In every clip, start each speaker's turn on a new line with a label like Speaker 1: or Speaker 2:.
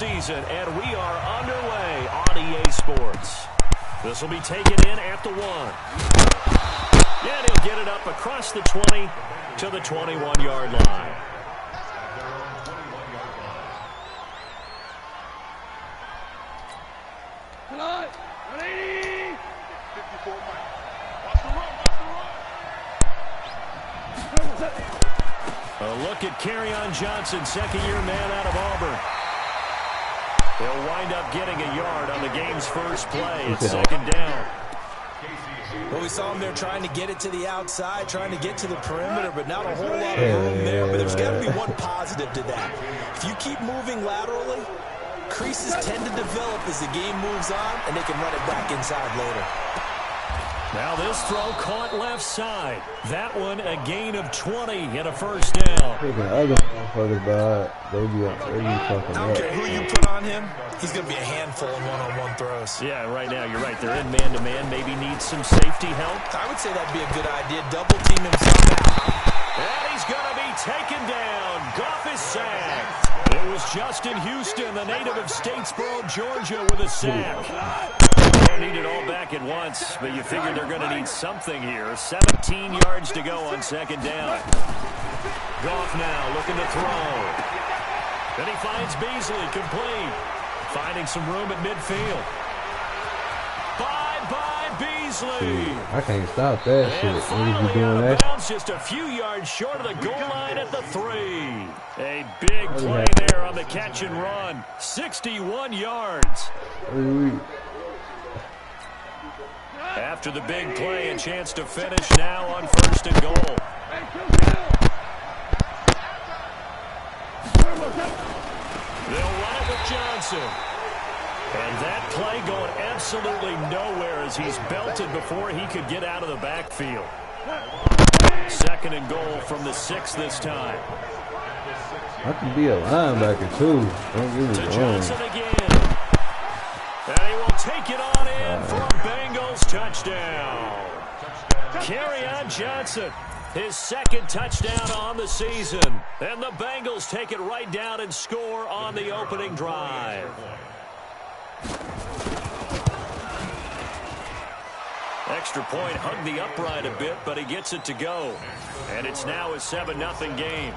Speaker 1: Season, and we are underway on EA Sports. This will be taken in at the 1. And he'll get it up across the 20 to the 21-yard line. A look at Kerryon Johnson, second-year man out of Auburn. He'll wind up getting a yard on the game's first play. It's second down.
Speaker 2: Well, we saw him there trying to get it to the outside, trying to get to the perimeter, but not a whole lot of room there. But there's got to be one positive to that. If you keep moving laterally, creases tend to develop as the game moves on, and they can run it back inside later.
Speaker 1: Now this throw caught left side. That one a gain of 20 and a first down.
Speaker 3: The other motherfuckers bad. They be fucking
Speaker 2: I don't care who you put on him. He's going to be a handful in one-on-one throws.
Speaker 1: Yeah, right now you're right. They're in man-to-man. Maybe needs some safety help.
Speaker 2: I would say that'd be a good idea. Double team him somehow.
Speaker 1: And he's going to be taken down. Goff is sacked. It was Justin Houston, the native of Statesboro, Georgia, with a sack. They don't need it all back at once, but you figure they're going to need something here. 17 yards to go on second down. Goff now looking to throw. Then he finds Beasley complete. Finding some room at midfield. Bye-bye, Beasley.
Speaker 3: I can't stop that shit.
Speaker 1: And finally
Speaker 3: What doing
Speaker 1: out of
Speaker 3: that?
Speaker 1: bounds, just a few yards short of the goal line at the 3. A big play there on the catch and run. 61 yards. After the big play, a chance to finish now on first and goal. They'll run it with Johnson. And that play going absolutely nowhere as he's belted before he could get out of the backfield. Second and goal from the 6 this time.
Speaker 3: I can be a linebacker too. Don't get me
Speaker 1: To
Speaker 3: wrong.
Speaker 1: Johnson again. And he will take it on in for a Bengals touchdown. Kerryon Johnson, his second touchdown on the season. And the Bengals take it right down and score on the opening drive. Extra point hugged the upright a bit, but he gets it to go. And it's now a 7-0 game.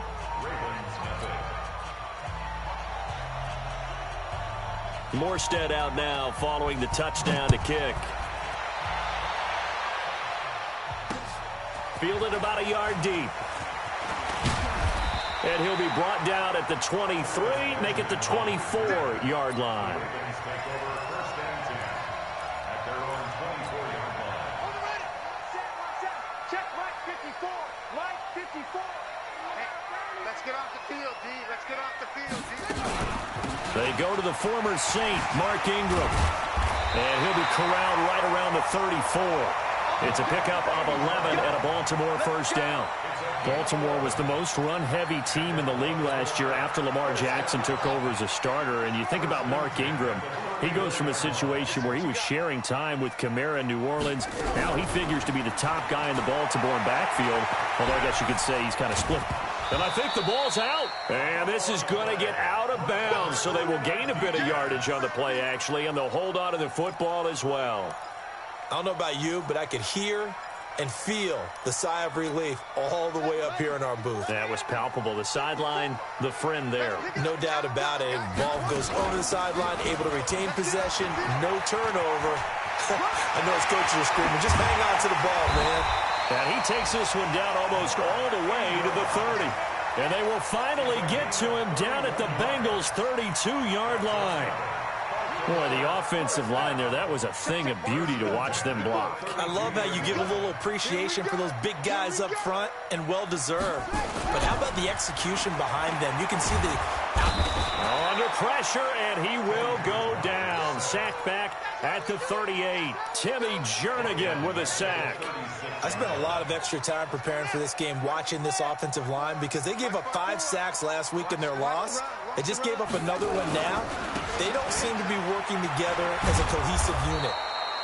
Speaker 1: Morstead out now following the touchdown to kick. Fielded about a yard deep. And he'll be brought down at the 23, make it the 24-yard line.
Speaker 4: Check right 54. Right 54. Hey, let's get off the field, D. Let's get off the field, D.
Speaker 1: They go to the former Saint, Mark Ingram. And he'll be corralled right around the 34. It's a pickup of 11 and a Baltimore first down. Baltimore was the most run-heavy team in the league last year after Lamar Jackson took over as a starter. And you think about Mark Ingram, he goes from a situation where he was sharing time with Kamara in New Orleans. Now he figures to be the top guy in the Baltimore backfield, although I guess you could say he's kind of split. And I think the ball's out. And this is going to get out of bounds, so they will gain a bit of yardage on the play, actually, and they'll hold on to the football as well.
Speaker 2: I don't know about you, but I could hear and feel the sigh of relief all the way up here in our booth.
Speaker 1: That was palpable. The sideline, the friend there.
Speaker 2: No doubt about it. Ball goes over the sideline, able to retain possession, no turnover. I know his coaches are screaming, just hang on to the ball, man.
Speaker 1: And he takes this one down almost all the way to the 30. And they will finally get to him down at the Bengals' 32-yard line. Boy, the offensive line there, that was a thing of beauty to watch them block.
Speaker 2: I love how you give a little appreciation for those big guys up front, and well-deserved. But how about the execution behind them? You can see the...
Speaker 1: Under pressure, and he will go down. Sacked back at the 38. Timmy Jernigan with a sack.
Speaker 2: I spent a lot of extra time preparing for this game, watching this offensive line, because they gave up 5 sacks last week in their loss. They just gave up another one now. They don't seem to be working together as a cohesive unit.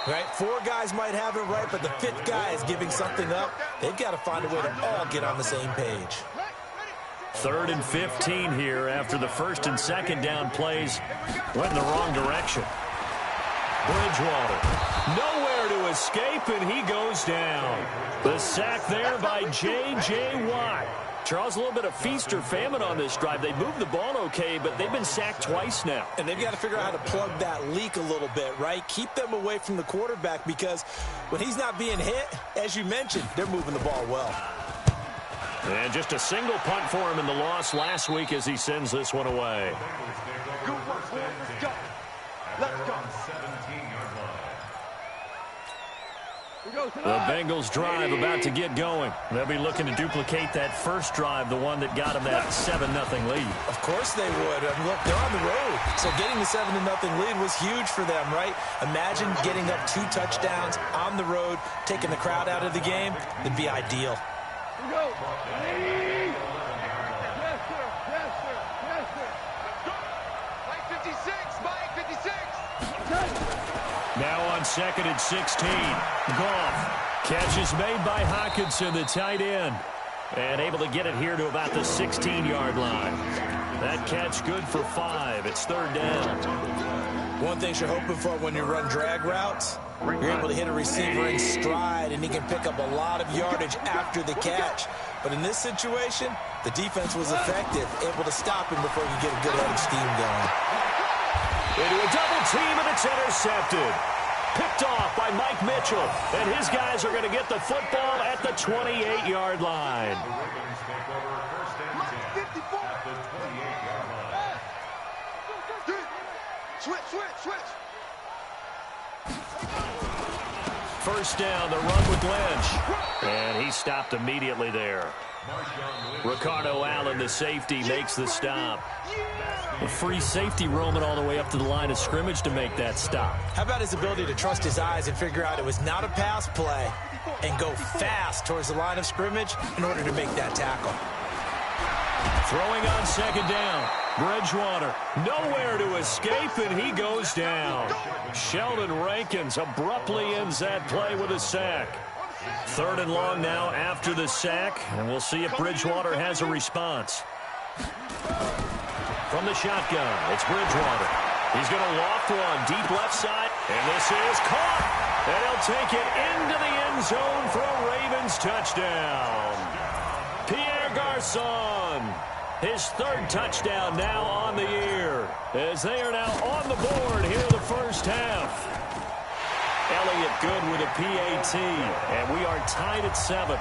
Speaker 2: Right? 4 guys might have it right, but the 5th guy is giving something up. They've got to find a way to all get on the same page.
Speaker 1: 3rd and 15 here after the 1st and 2nd down plays went in the wrong direction. Bridgewater, nowhere to escape, and he goes down. The sack there by J.J. Watt. Charles, a little bit of feast or famine on this drive. They moved the ball okay, but they've been sacked twice now.
Speaker 2: And they've got to figure out how to plug that leak a little bit, right? Keep them away from the quarterback, because when he's not being hit, as you mentioned, they're moving the ball well.
Speaker 1: And just a single punt for him in the loss last week as he sends this one away.
Speaker 4: Good work, boys. Let's go. Let's go.
Speaker 1: The Bengals drive about to get going. They'll be looking to duplicate that first drive, the one that got them that 7-0 lead.
Speaker 2: Of course they would. I mean, look, they're on the road. So getting the 7-0 lead was huge for them, right? Imagine getting up 2 touchdowns on the road, taking the crowd out of the game. It'd be ideal.
Speaker 4: Yes, sir. Yes, sir. Yes, sir. Mike 56. Mike 56.
Speaker 1: Now on 2nd and 16. Goff. Catch is made by Hockenson, the tight end. And able to get it here to about the 16-yard line. That catch good for 5. It's 3rd down.
Speaker 2: One thing you're hoping for when you run drag routes, you're able to hit a receiver in stride, and he can pick up a lot of yardage after the catch. But in this situation, the defense was effective, able to stop him before you get a good headed scheme going.
Speaker 1: Into a double team, and it's intercepted. Picked off by Mike Mitchell. And his guys are going to get the football at the 28-yard line.
Speaker 4: Mike 54. Switch.
Speaker 1: First down, the run with Lynch. And he stopped immediately there. Ricardo Allen, the safety, makes the stop. A free safety roaming all the way up to the line of scrimmage to make that stop.
Speaker 2: How about his ability to trust his eyes and figure out it was not a pass play and go fast towards the line of scrimmage in order to make that tackle?
Speaker 1: Throwing on 2nd down. Bridgewater, nowhere to escape, and he goes down. Sheldon Rankins abruptly ends that play with a sack. 3rd and long now after the sack, and we'll see if Bridgewater has a response. From the shotgun, it's Bridgewater. He's going to loft one deep left side, and this is caught. And he'll take it into the end zone for a Ravens touchdown. Pierre Garçon, his 3rd touchdown now on the year, as they are now on the board here in the first half. Elliott good with a PAT, and we are tied at 7.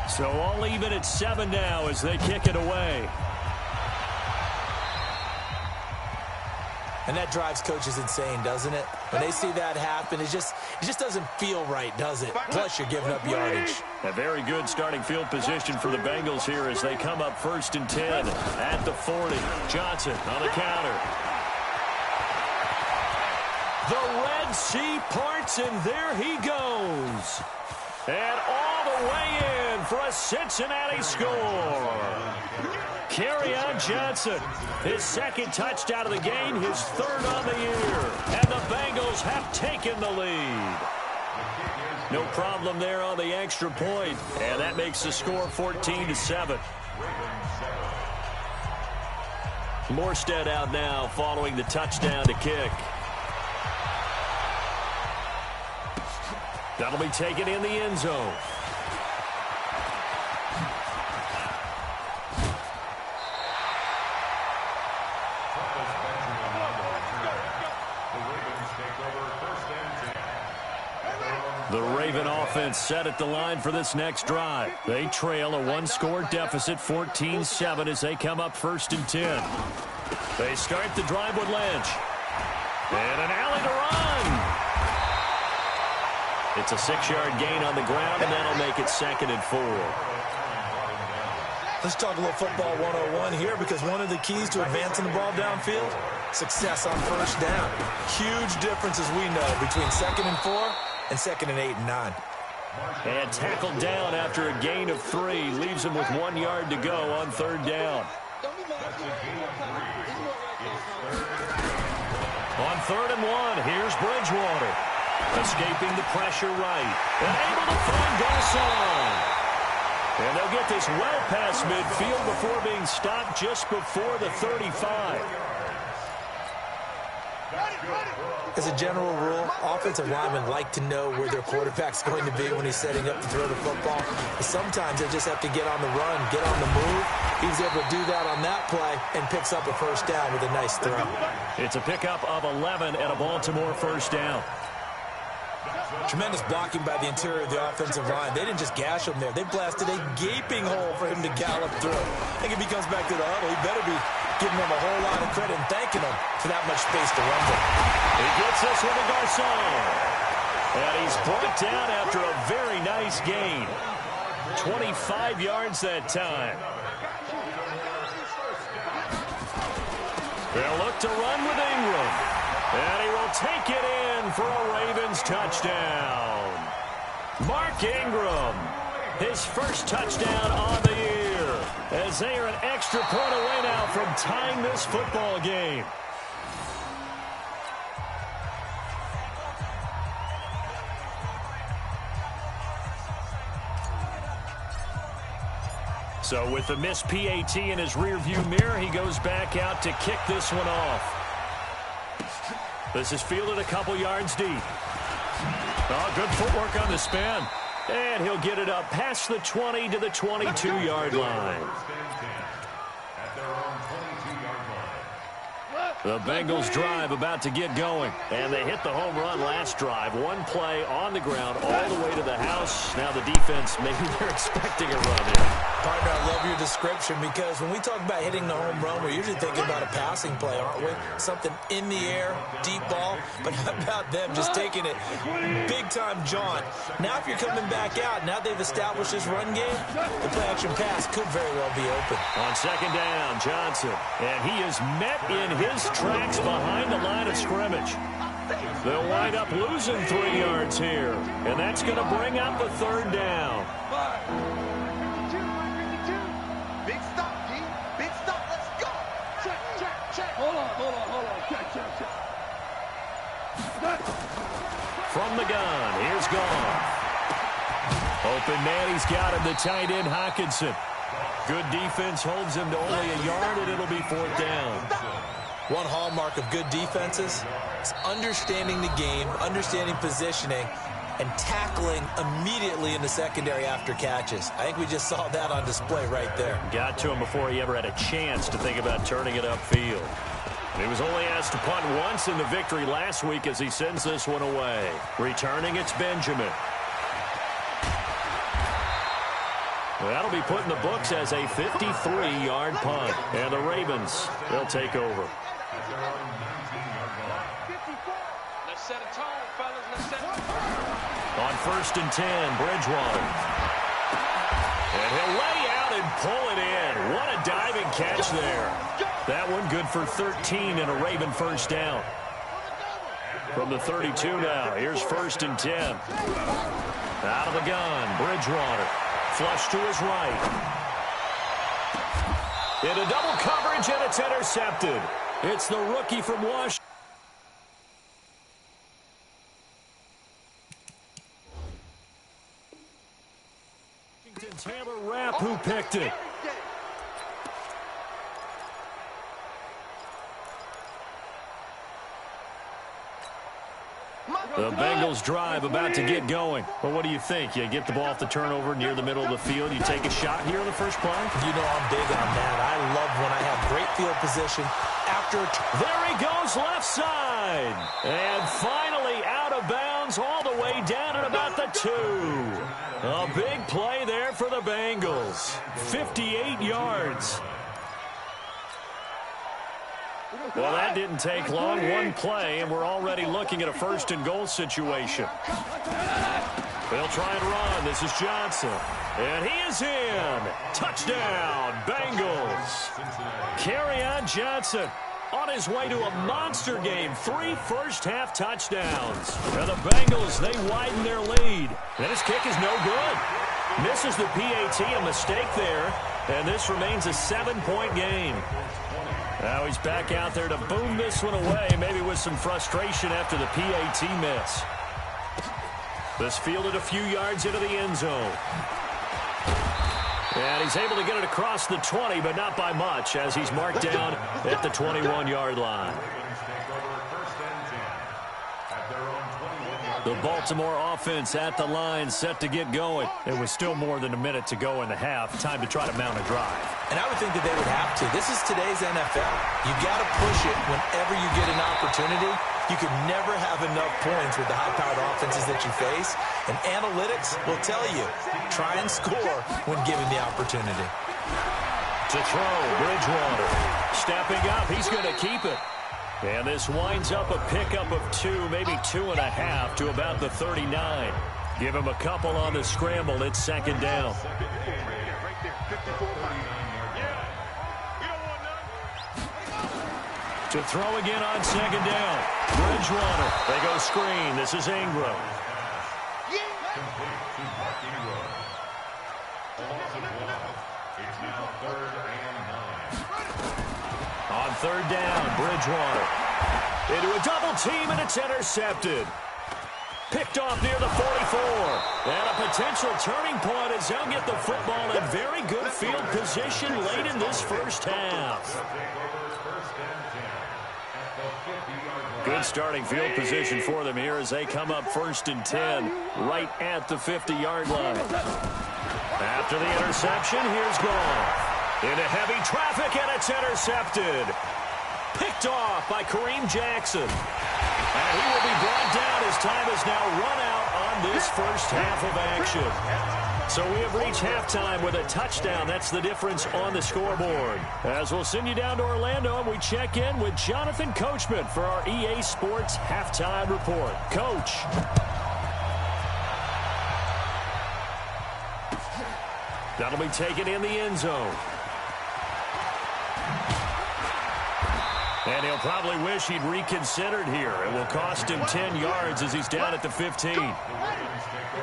Speaker 1: So all even at 7 now as they kick it away.
Speaker 2: And that drives coaches insane, doesn't it? When they see that happen, it just doesn't feel right, does it? Plus, you're giving up yardage.
Speaker 1: A very good starting field position for the Bengals here as they come up 1st and 10 at the 40. Johnson on the counter. The Red Sea parts, and there he goes. And all the way in for a Cincinnati score. Kerryon Johnson, his 2nd touchdown of the game, his 3rd on the year. And the Bengals have taken the lead. No problem there on the extra point. And that makes the score 14-7. Morstead out now following the touchdown to kick. That'll be taken in the end zone. The Raven offense set at the line for this next drive. They trail a 1-score deficit, 14-7, as they come up 1st and 10. They start the drive with Lynch. And an alley to run. It's a 6-yard gain on the ground, and that'll make it 2nd and 4.
Speaker 2: Let's talk a little football 101 here, because one of the keys to advancing the ball downfield, success on 1st down. Huge difference, as we know, between 2nd and 4 and 2nd and 8 and 9.
Speaker 1: And tackled down after a gain of 3. Leaves him with 1 yard to go on 3rd down. On 3rd and 1, here's Bridgewater. Escaping the pressure right. And able to find Garcon. And they'll get this well past midfield before being stopped just before the 35.
Speaker 2: As a general rule, offensive linemen like to know where their quarterback's going to be when he's setting up to throw the football. But sometimes they just have to get on the run, get on the move. He was able to do that on that play and picks up a first down with a nice throw.
Speaker 1: It's a pickup of 11 and a Baltimore first down.
Speaker 2: Tremendous blocking by the interior of the offensive line. They didn't just gash him there. They blasted a gaping hole for him to gallop through. I think if he comes back to the huddle, he better be giving them a whole lot of credit and thanking them for that much space to run with.
Speaker 1: He gets this one to Garcon. And he's brought down after a very nice gain. 25 yards that time. They'll look to run with Ingram. And he will take it in for a Ravens touchdown. Mark Ingram, his first touchdown on the year, as they are an extra point away now from tying this football game. So with the missed PAT in his rearview mirror, he goes back out to kick this one off. This is fielded a couple yards deep. Oh, good footwork on the spin. And he'll get it up past the 20 to the 22-yard line. The Bengals drive about to get going. And they hit the home run last drive. One play on the ground all the way to the house. Now the defense, maybe they're expecting a run in.
Speaker 2: Partner, I love your description because when we talk about hitting the home run, we're usually thinking about a passing play, aren't we? Something in the air, deep ball. But how about them just taking it big-time jaunt? Now if you're coming back out, now they've established this run game, the play-action pass could very well be open.
Speaker 1: On second down, Johnson. And he is met in his tracks behind the line of scrimmage. They'll wind up losing 3 yards here. And that's going to bring up a third down.
Speaker 4: Big stop, D. Big stop. Let's go. Check. Hold on. Check.
Speaker 1: From the gun, here's Goff. Open man, he's got him, the tight end, Hockenson. Good defense holds him to only a yard, and it'll be fourth down.
Speaker 2: One hallmark of good defenses is understanding the game, understanding positioning, and tackling immediately in the secondary after catches. I think we just saw that on display right there.
Speaker 1: Got to him before he ever had a chance to think about turning it upfield. He was only asked to punt once in the victory last week as he sends this one away. Returning, it's Benjamin. That'll be put in the books as a 53-yard punt. And the Ravens, they'll take over.
Speaker 5: Let's set a tone, fellas. Let's set a tone.
Speaker 1: On 1st and 10, Bridgewater. And he'll lay out and pull it in. What a diving catch there. That one good for 13 and a Raven first down. From the 32 now, here's 1st and 10. Out of the gun, Bridgewater. Flush to his right. Into double coverage, and it's intercepted. It's the rookie from Washington. Taylor Rapp who picked it. The Bengals drive about to get going. Well, what do you think? You get the ball off the turnover near the middle of the field. You take a shot here on the first play?
Speaker 2: You know I'm big on that. I love when I have great field position.
Speaker 1: There he goes left side. And finally out of bounds all the way down at about the 2. A big play there for the Bengals. 58 yards. Well, that didn't take long. One play, and we're already looking at a 1st and goal situation. They'll try and run. This is Johnson. And he is in. Touchdown, Bengals. Kerryon Johnson on his way to a monster game. 3 first-half touchdowns. And the Bengals, they widen their lead. And his kick is no good. Misses the PAT, a mistake there. And this remains a 7-point game. Now he's back out there to boom this one away, maybe with some frustration after the PAT miss. This fielded a few yards into the end zone. And he's able to get it across the 20, but not by much, as he's marked down at the 21-yard line. The Baltimore offense at the line, set to get going. It was still more than a minute to go in the half. Time to try to mount a drive.
Speaker 2: And I would think that they would have to. This is today's NFL. You got to push it whenever you get an opportunity. You can never have enough points with the high-powered offenses that you face. And analytics will tell you, try and score when given the opportunity.
Speaker 1: To throw, Bridgewater. Stepping up, he's going to keep it. And this winds up a pickup of 2, maybe 2.5 to about the 39. Give him a couple on the scramble. It's second down. To throw again on second down. Bridgewater. They go screen. This is Ingram. On third down, Bridgewater. Into a double team, and it's intercepted. Picked off near the 44. And a potential turning point as they'll get the football in very good field position late in this first half. Good starting field position for them here as they come up 1st and 10 right at the 50-yard line. After the interception, here's Goff. Into heavy traffic, and it's intercepted. Picked off by Kareem Jackson. And he will be brought down as time has now run out on this first half of action. So we have reached halftime with a touchdown. That's the difference on the scoreboard. As we'll send you down to Orlando, and we check in with Jonathan Coachman for our EA Sports Halftime Report. Coach. That'll be taken in the end zone. And he'll probably wish he'd reconsidered here. It will cost him 10 yards as he's down at the 15.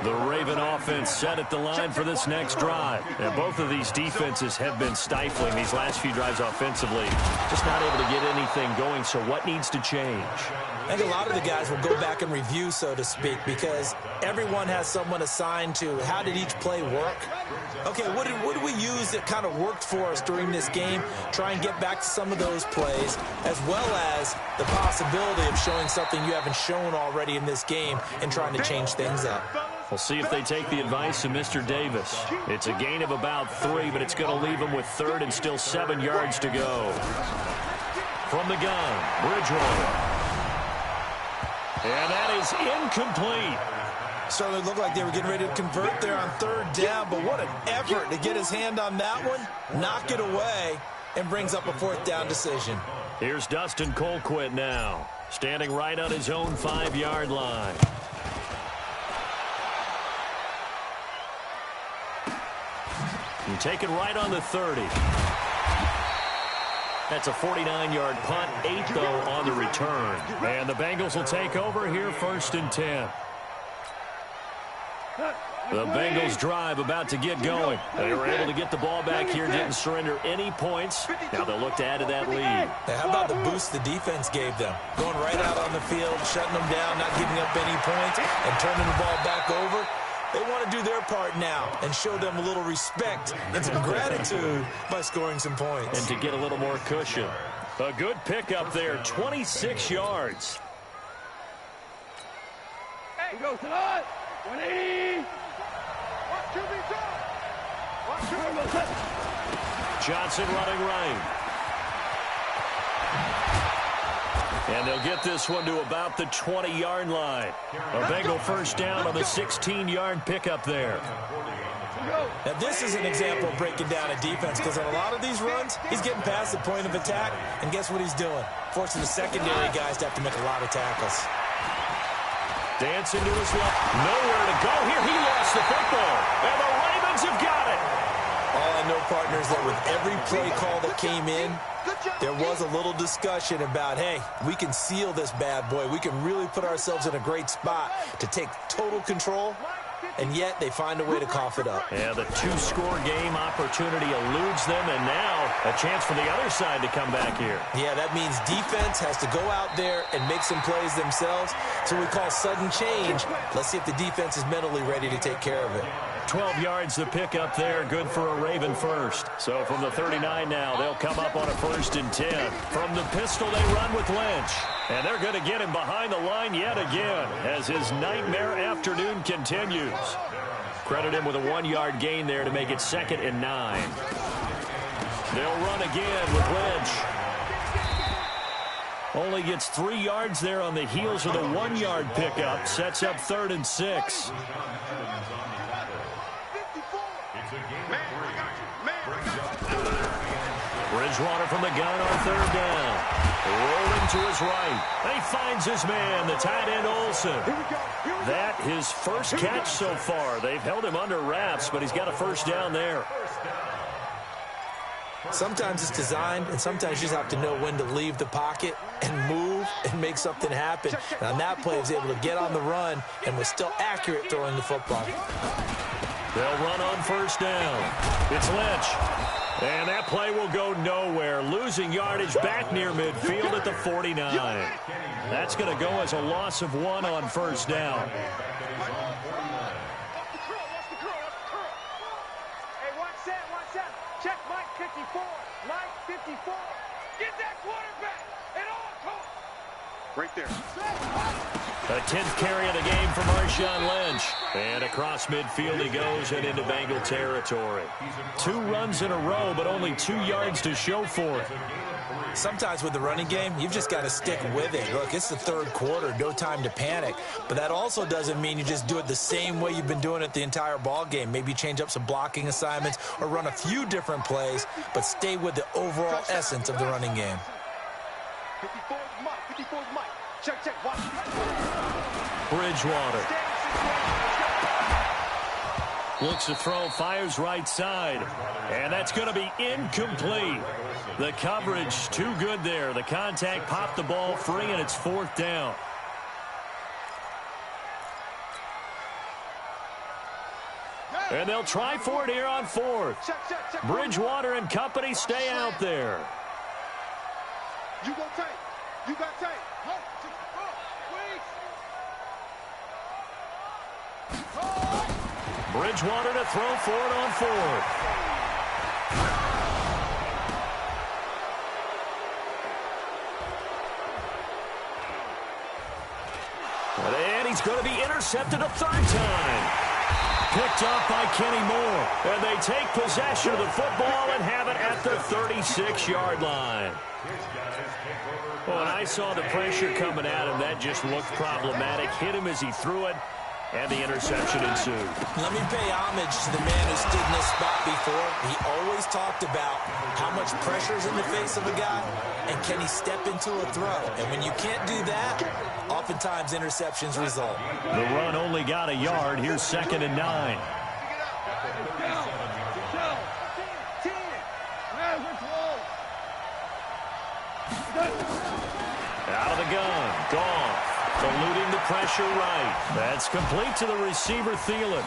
Speaker 1: The Raven offense set at the line for this next drive. And both of these defenses have been stifling these last few drives offensively. Just not able to get anything going, so what needs to change?
Speaker 2: I think a lot of the guys will go back and review, so to speak, because everyone has someone assigned to how did each play work. Okay, what did we use that kind of worked for us during this game? Try and get back to some of those plays, as well as the possibility of showing something you haven't shown already in this game and trying to change things up.
Speaker 1: We'll see if they take the advice of Mr. Davis. It's a gain of about 3, but it's going to leave them with 3rd and still 7 yards to go. From the gun, Bridgewater. And that is incomplete.
Speaker 2: Certainly looked like they were getting ready to convert there on 3rd down, but what an effort to get his hand on that one, knock it away, and brings up a 4th down decision.
Speaker 1: Here's Dustin Colquitt now, standing right on his own 5-yard line. And taken right on the 30. That's a 49-yard punt, 8 though on the return. And the Bengals will take over here 1st and 10. The Bengals drive about to get going. They were able to get the ball back here, didn't surrender any points. Now they'll look to add to that lead.
Speaker 2: Now, how about the boost the defense gave them? Going right out on the field, shutting them down, not giving up any points, and turning the ball back over. They want to do their part now and show them a little respect and some gratitude by scoring some points.
Speaker 1: And to get a little more cushion. A good pickup there, 26 yards.
Speaker 5: Hey, go to the 180.
Speaker 1: Johnson running right. And they'll get this one to about the 20-yard line. A Bengal first down on the 16-yard pickup there.
Speaker 2: Now, this is an example of breaking down a defense, because on a lot of these runs, he's getting past the point of attack, and guess what he's doing? Forcing the secondary guys to have to make a lot of tackles.
Speaker 1: Dancing to his left. Nowhere to go here. He lost the football. And the Ravens have got it.
Speaker 2: All I know, partners, that with every play call that came in, there was a little discussion about, hey, we can seal this bad boy. We can really put ourselves in a great spot to take total control. and yet they find a way to cough it up.
Speaker 1: Yeah, the two-score game opportunity eludes them, and now a chance for the other side to come back here.
Speaker 2: Yeah, that means defense has to go out there and make some plays themselves. It's what we call sudden change. Let's see if the defense is mentally ready to take care of it.
Speaker 1: 12 yards to pick up there, good for a Raven first. So from the 39 now, they'll come up on a 1st and 10. From the pistol, they run with Lynch. And they're going to get him behind the line yet again as his nightmare afternoon continues. Credit him with a 1-yard gain there to make it 2nd and 9. They'll run again with Lynch. Only gets 3 yards there on the heels of the 1-yard pickup. Sets up 3rd and 6. Bridgewater from the gun on 3rd down. Rolling to his right. And he finds his man, the tight end Olsen. That his first catch so far. They've held him under wraps, but he's got a 1st down there.
Speaker 2: Sometimes it's designed, and sometimes you just have to know when to leave the pocket and move and make something happen. And on that play, he was able to get on the run and was still accurate throwing the football.
Speaker 1: They'll run on 1st down. It's Lynch. And that play will go nowhere. Losing yardage back near midfield at the 49. That's going to go as a loss of 1 on 1st down.
Speaker 4: Check Mike 54. Mike 54. Get that quarterback at all costs. Right there.
Speaker 1: A 10th carry of the game for Marshawn Lynch. And across midfield he goes and into Bengal territory. 2 runs in a row, but only 2 yards to show for it.
Speaker 2: Sometimes with the running game, you've just got to stick with it. Look, it's the 3rd quarter, no time to panic. But that also doesn't mean you just do it the same way you've been doing it the entire ball game. Maybe change up some blocking assignments or run a few different plays, but stay with the overall essence of the running game.
Speaker 4: 54 is Mike. 54 is Mike. Check. Watch.
Speaker 1: Bridgewater. Looks to throw, fires right side. And that's going to be incomplete. The coverage too good there. The contact popped the ball free, and it's 4th down. And they'll try for it here on 4th. Bridgewater and company stay out there.
Speaker 4: You go tight. You got tight.
Speaker 1: Bridgewater to throw for it on 4th. And he's going to be intercepted a 3rd time. Picked off by Kenny Moore. And they take possession of the football and have it at the 36-yard line. Well, when I saw the pressure coming at him, that just looked problematic. Hit him as he threw it, and the interception ensued.
Speaker 2: Let me pay homage to the man who stood in this spot before. He always talked about how much pressure is in the face of a guy, and can he step into a throw? And when you can't do that, oftentimes interceptions result.
Speaker 1: The run only got a yard. Here's 2nd and 9. Out of the gun. Goff. Eluding the pressure right. That's complete to the receiver, Thielen.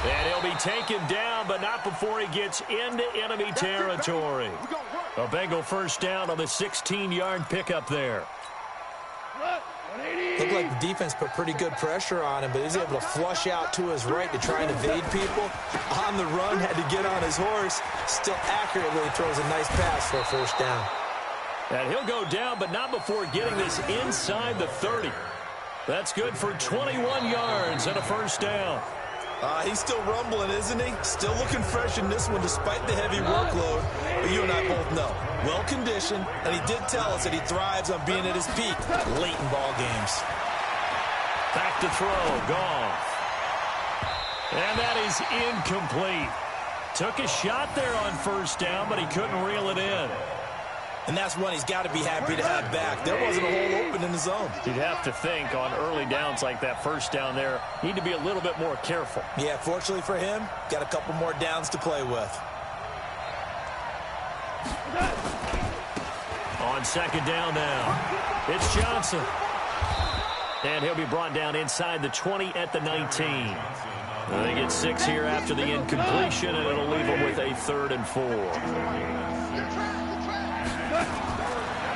Speaker 1: And he'll be taken down, but not before he gets into enemy territory. A Bengal 1st down on the 16-yard pickup there.
Speaker 2: Looked like the defense put pretty good pressure on him, but he was able to flush out to his right to try and evade people. On the run, had to get on his horse. Still accurately throws a nice pass for a 1st down.
Speaker 1: And he'll go down, but not before getting this inside the 30. That's good for 21 yards and a 1st down.
Speaker 2: He's still rumbling, isn't he? Still looking fresh in this one despite the heavy workload. But you and I both know, well-conditioned, and he did tell us that he thrives on being at his peak late in ball games.
Speaker 1: Back to throw, Goff. And that is incomplete. Took a shot there on 1st down, but he couldn't reel it in.
Speaker 2: And that's one he's got to be happy to have back. There wasn't a hole open in the zone.
Speaker 1: You'd have to think on early downs like that 1st down there, need to be a little bit more careful.
Speaker 2: Yeah, fortunately for him, got a couple more downs to play with. On
Speaker 1: 2nd down now, it's Johnson. And he'll be brought down inside the 20 at the 19. They get 6 here after the incompletion, and it'll leave them with a 3rd and 4.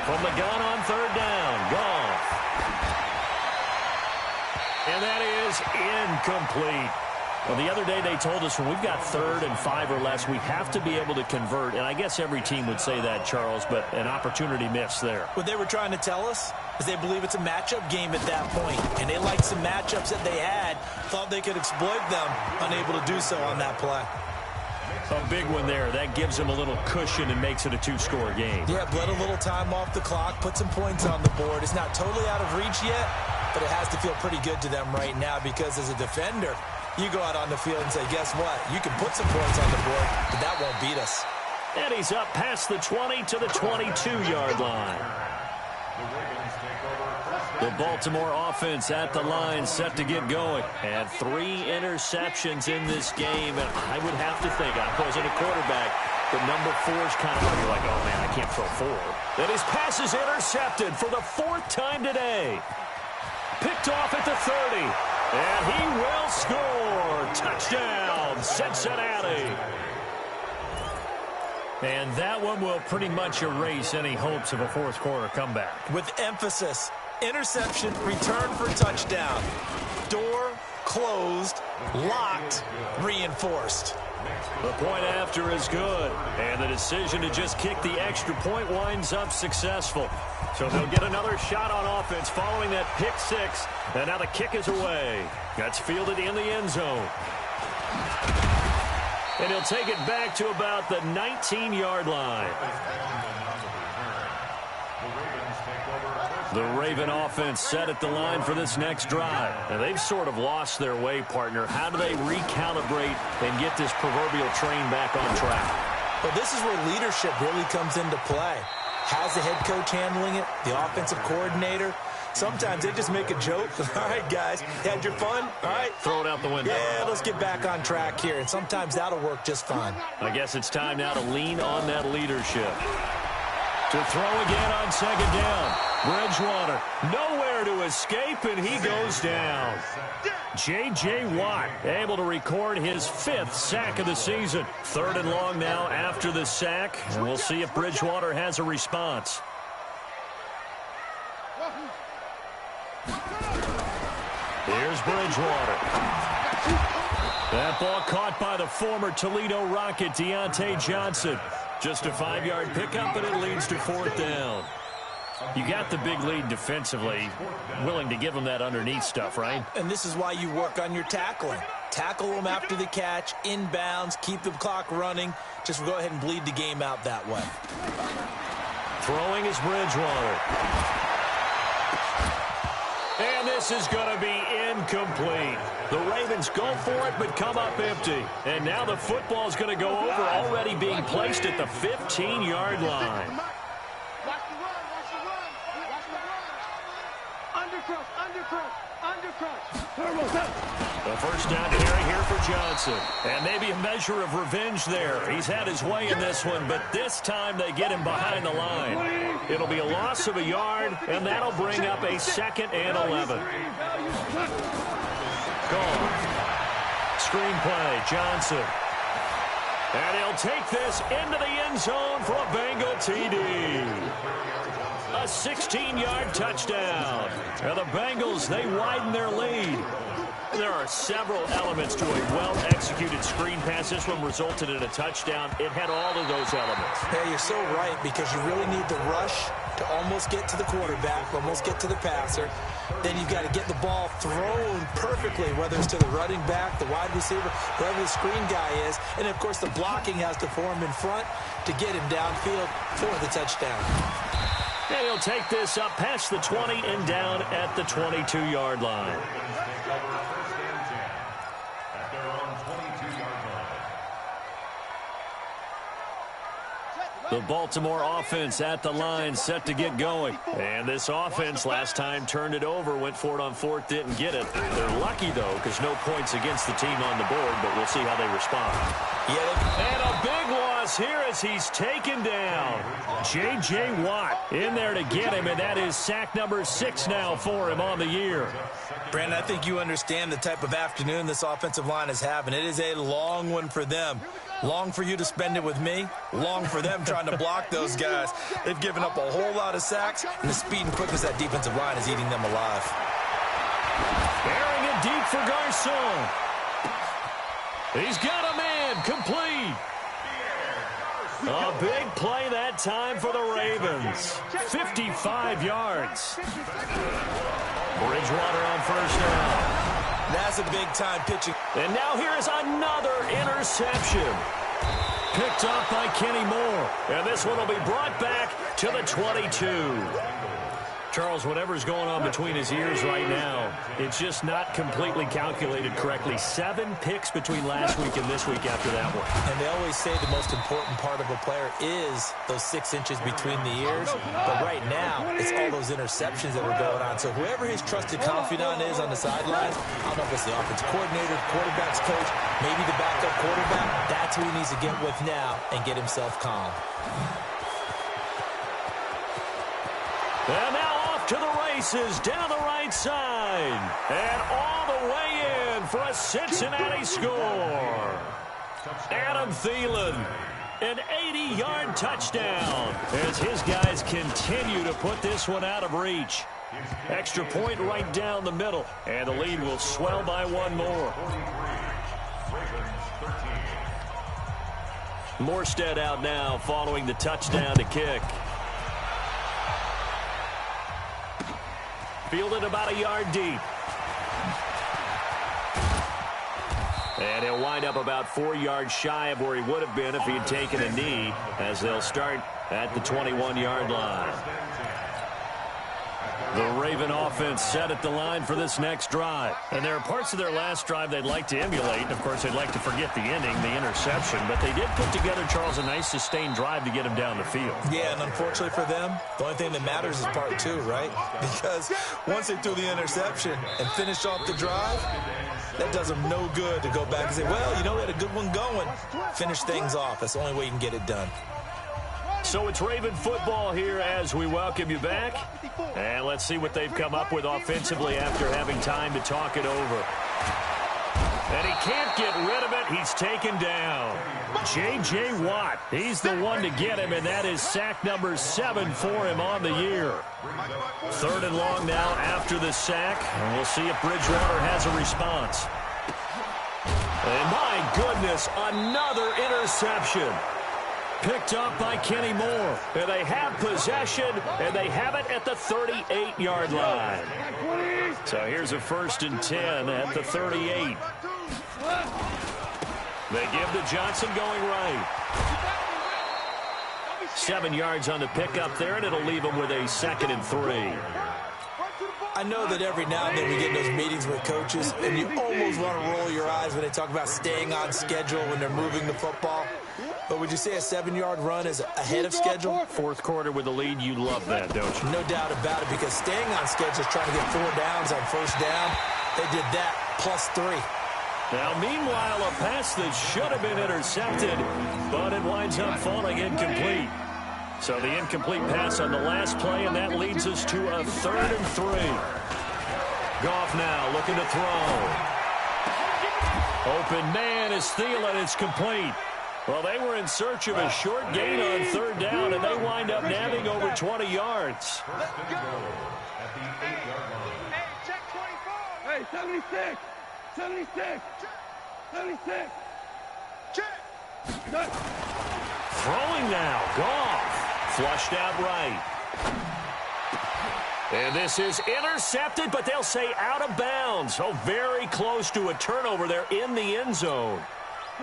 Speaker 1: From the gun on 3rd down, Goff. And that is incomplete. Well, the other day they told us when we've got 3rd and 5 or less, we have to be able to convert. And I guess every team would say that, Charles, but an opportunity missed there.
Speaker 2: What they were trying to tell us is they believe it's a matchup game at that point. And they liked some matchups that they had, thought they could exploit them, unable to do so on that play.
Speaker 1: A big one there. That gives them a little cushion and makes it a 2-score game.
Speaker 2: Yeah, bled a little time off the clock, put some points on the board. It's not totally out of reach yet, but it has to feel pretty good to them right now because as a defender, you go out on the field and say, guess what? You can put some points on the board, but that won't beat us.
Speaker 1: And he's up past the 20 to the 22-yard line. The Baltimore offense at the line, set to get going. And 3 interceptions in this game. And I would have to think, I wasn't a quarterback, but number 4 is kind of like, you're like, oh, man, I can't throw 4. And his pass is intercepted for the 4th time today. Picked off at the 30. And he will score. Touchdown, Cincinnati. And that one will pretty much erase any hopes of a 4th quarter comeback.
Speaker 2: With emphasis, interception, return for touchdown. Door closed, locked, reinforced.
Speaker 1: The point after is good. And the decision to just kick the extra point winds up successful. So they'll get another shot on offense following that pick 6. And now the kick is away. That's fielded in the end zone. And he'll take it back to about the 19-yard line. The Raven offense set at the line for this next drive. And they've sort of lost their way, partner. How do they recalibrate and get this proverbial train back on track?
Speaker 2: Well, this is where leadership really comes into play. How's the head coach handling it? The offensive coordinator? Sometimes they just make a joke. All right, guys, had your fun? All right.
Speaker 1: Throw it out the window.
Speaker 2: Yeah, let's get back on track here. And sometimes that'll work just fine.
Speaker 1: I guess it's time now to lean on that leadership. To throw again on 2nd down. Bridgewater nowhere to escape, and he goes down. J.J. Watt able to record his 5th sack of the season. 3rd and long now after the sack, and we'll see if Bridgewater has a response. Here's Bridgewater. That ball caught by the former Toledo Rocket, Deontay Johnson. Just a 5-yard pickup, and it leads to 4th down. You got the big lead defensively, willing to give them that underneath stuff, right?
Speaker 2: And this is why you work on your tackling. Tackle them after the catch, inbounds, keep the clock running. Just go ahead and bleed the game out that way.
Speaker 1: Throwing is Bridgewater. And this is going to be incomplete. The Ravens go for it, but come up empty. And now the football is going to go over, already being placed at the 15-yard line. The first down carry here for Johnson. And maybe a measure of revenge there. He's had his way in this one, but this time they get him behind the line. It'll be a loss of a yard, and that'll bring up a 2nd and 11. Gone. Screenplay, Johnson. And he'll take this into the end zone for a Bengal TD. A 16-yard touchdown. And the Bengals, they widen their lead. There are several elements to a well-executed screen pass. This one resulted in a touchdown. It had all of those elements.
Speaker 2: Yeah, you're so right, because you really need the rush to almost get to the quarterback, almost get to the passer. Then you've got to get the ball thrown perfectly, whether it's to the running back, the wide receiver, whoever the screen guy is. And, of course, the blocking has to form in front to get him downfield for the touchdown.
Speaker 1: And he'll take this up past the 20 and down at the 22-yard line. The Baltimore offense at the line, set to get going. And this offense last time turned it over, went for it on 4th, didn't get it. They're lucky, though, because no points against the team on the board, but we'll see how they respond.
Speaker 2: Yeah,
Speaker 1: and a big loss loss here as he's taken down. J.J. Watt in there to get him, and that is sack number 6 now for him on the year.
Speaker 2: Brandon, I think you understand the type of afternoon this offensive line is having. It is a long one for them. Long for you to spend it with me. Long for them trying to block those guys. They've given up a whole lot of sacks, and the speed and quickness of that defensive line is eating them alive.
Speaker 1: Bearing it deep for Garcon. He's got a man complete. A big play that time for the Ravens. 55 yards. Bridgewater on first down.
Speaker 2: That's a big-time pitching.
Speaker 1: And now here is another interception. Picked off by Kenny Moore. And this one will be brought back to the 22. Charles, whatever's going on between his ears right now, it's just not completely calculated correctly. 7 picks between last week and this week after that one.
Speaker 2: And they always say the most important part of a player is those 6 inches between the ears. But right now, it's all those interceptions that are going on. So whoever his trusted confidant is on the sidelines, I don't know if it's the offensive coordinator, quarterback's coach, maybe the backup quarterback, that's who he needs to get with now and get himself calm.
Speaker 1: And now off to the races down the right side. And all the way in for a Cincinnati score. Adam Thielen, an 80-yard touchdown as his guys continue to put this one out of reach. Extra point right down the middle, and the lead will swell by 1 more. Morstead out now following the touchdown to kick. Fielded about a yard deep. And he'll wind up about 4 yards shy of where he would have been if he had taken a knee, as they'll start at the 21-yard line. The Raven offense set at the line for this next drive. And there are parts of their last drive they'd like to emulate. And, of course, they'd like to forget the ending, the interception. But they did put together, Charles, a nice sustained drive to get him down the field.
Speaker 2: Yeah, and unfortunately for them, the only thing that matters is part 2, right? Because once they threw the interception and finished off the drive, that does them no good to go back and say, well, you know, we had a good one going. Finish things off. That's the only way you can get it done.
Speaker 1: So it's Raven football here as we welcome you back. And let's see what they've come up with offensively after having time to talk it over. And he can't get rid of it. He's taken down. J.J. Watt, he's the one to get him, and that is sack number 7 for him on the year. 3rd and long now after the sack. And we'll see if Bridgewater has a response. And my goodness, another interception. Picked up by Kenny Moore. And they have possession, and they have it at the 38-yard line. So here's a 1st and 10 at the 38. They give to Johnson going right. 7 yards on the pickup there, and it'll leave them with a 2nd and 3.
Speaker 2: I know that every now and then we get in those meetings with coaches, and you almost want to roll your eyes when they talk about staying on schedule when they're moving the football. But would you say a 7-yard run is ahead of schedule?
Speaker 1: 4th quarter with the lead, you love that, don't you?
Speaker 2: No doubt about it, because staying on schedule is trying to get 4 downs on 1st down. They did that plus 3.
Speaker 1: Now, meanwhile, a pass that should have been intercepted, but it winds up falling incomplete. So the incomplete pass on the last play, and that leads us to a 3rd and 3. Goff now looking to throw. Open man is Thielen. It's complete. Well, they were in search of a short gain on 3rd down, and they wind up nabbing over 20 yards.
Speaker 4: Hey, 76! 76! 76! Check!
Speaker 1: Throwing now, Goff. Flushed out right. And this is intercepted, but they'll say out of bounds. Oh, very close to a turnover there in the end zone.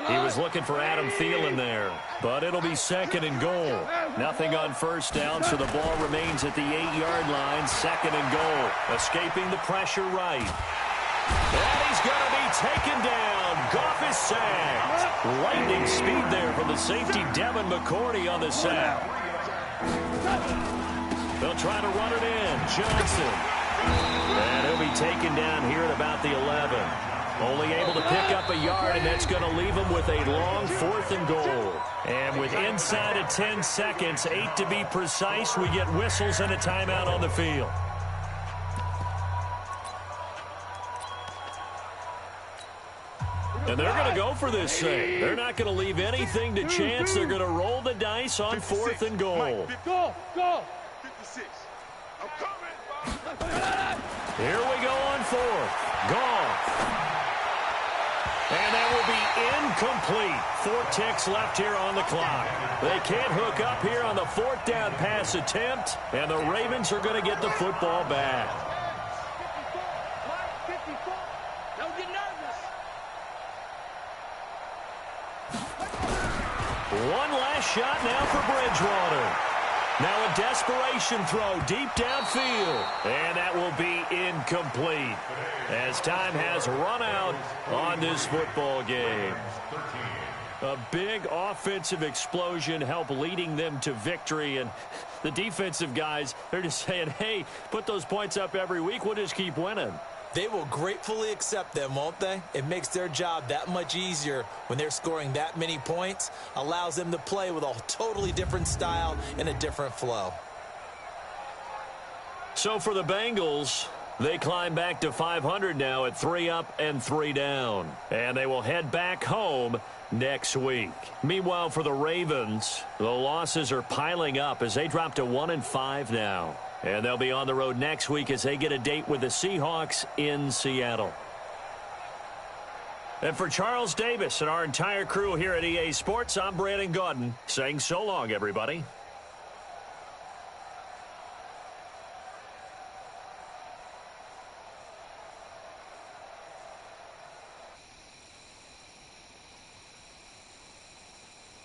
Speaker 1: He was looking for Adam Thielen there, but it'll be 2nd and goal. Nothing on 1st down, so the ball remains at the 8-yard line, 2nd and goal. Escaping the pressure right. And he's going to be taken down. Goff is sacked. Lightning speed there from the safety, Devin McCourty, on the sack. They'll try to run it in. Johnson. And he'll be taken down here at about the 11. Only able to pick up a yard, and that's going to leave them with a long 4th and goal. And with inside of 10 seconds, 8 to be precise, we get whistles and a timeout on the field. And they're going to go for this thing. They're not going to leave anything to chance. They're going to roll the dice on 4th and goal.
Speaker 4: Go, go. 56. I'm coming.
Speaker 1: Here we go on 4th. Gone. And that will be incomplete. 4 ticks left here on the clock. They can't hook up here on the 4th down pass attempt, and the Ravens are going to get the football back.
Speaker 5: 54. Don't get nervous.
Speaker 1: One last shot now for Bridgewater. Now a desperation throw deep downfield. And that will be incomplete as time has run out on this football game. A big offensive explosion helped leading them to victory. And the defensive guys, they're just saying, hey, put those points up every week. We'll just keep winning.
Speaker 2: They will gratefully accept them, won't they? It makes their job that much easier when they're scoring that many points. Allows them to play with a totally different style and a different flow.
Speaker 1: So for the Bengals, they climb back to 500 now at 3 up and 3 down. And they will head back home next week. Meanwhile, for the Ravens, the losses are piling up as they drop to 1-5 now. And they'll be on the road next week as they get a date with the Seahawks in Seattle. And for Charles Davis and our entire crew here at EA Sports, I'm Brandon Gaudin saying so long, everybody.